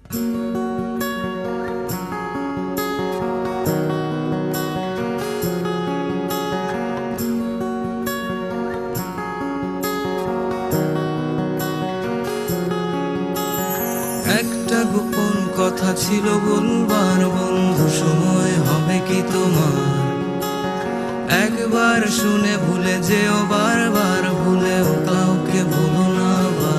একটা গোপন কথা ছিল বলবার বন্ধু, সময় হবে কি তোমার? একবার শুনে ভুলে যেও, বারবার ভুলেও কাউকে বলো না আবার।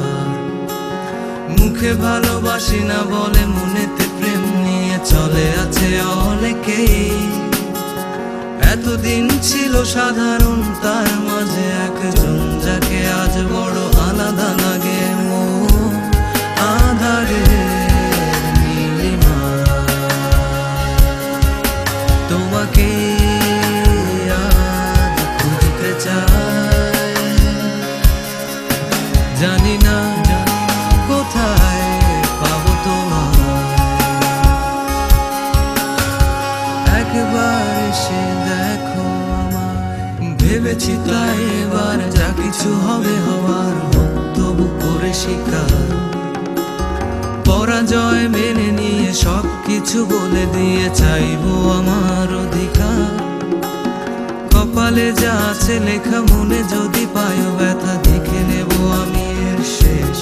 মুখে ভালোবাসি না বলে মনেতে প্রেম নিয়ে চলে আছে অনেকেই। এতদিন ছিল সাধারণ, তার মাঝে একজন যাকে আজ বড় আলাদা লাগে। মন আধারে নীলিমা, তোমাকে আজ খুঁজতে চাই। জানি না কোথায় পাবো তোমায়, একবার এসে দেখো আমায়। ভেবেছি তাই এবার যা কিছু হবে হওয়ার, হোক তবু করে শিকার। পরাজয় মেনে নিয়ে সবকিছু বলে দিয়ে চাইবো আমার অধিকার। কপালে যা আছে লেখা, মনে যদি পায় ব্যথা, দেখে নেব আমি এর শেষ।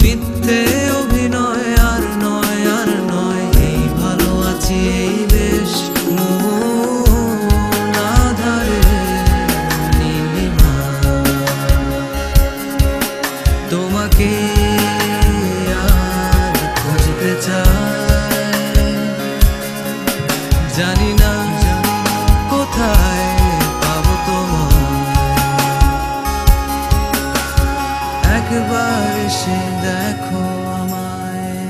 মিথ্যে অভিনয় আর নয়, আর নয়, এই ভালো আছি এই বেশ। মন আধারে নীলিমা, তোমাকে আজ খুঁজতে চাই। জানি না কোথায় পাবো তোমায়, একবার এসে দেখো আমায়।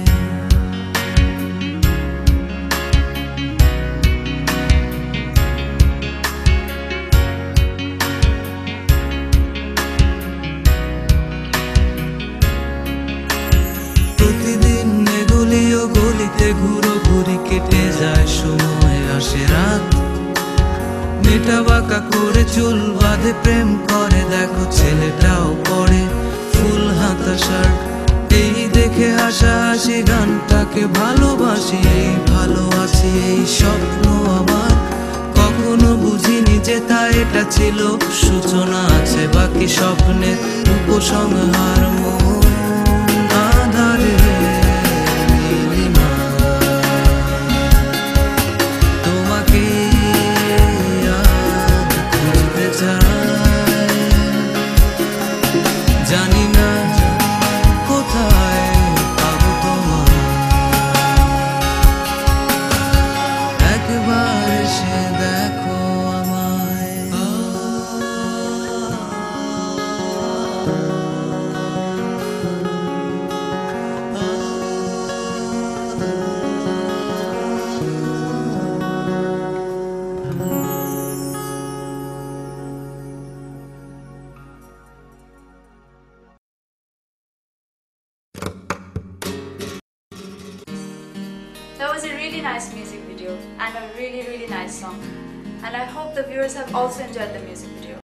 প্রতিদিন এগুলি ও গলিতে ঘুরো ঘুরি, কেটে যায় সময় আসে রাত। মেটা বাঁকা করে চুল বাঁধে, প্রেম করে দেখো ছেলেটাও পরে ফুল হাতা শার্ট। এই দেখে হাসাহাসি, গানটাকে ভালোবাসি, এই ভালো আছি এই স্বপ্ন আমার। কখনো বুঝিনি যে তা এটা ছিল সূচনা, আছে বাকি স্বপ্নের উপসংহার। মন আধারে নীলিমা, তোমাকে আজ খুঁজতে চাই। জানি না কোথায় পাবো তোমায়, একবার এসে দেখো আমায়। That was a really nice music video and a really nice song. And I hope the viewers have also enjoyed the music video.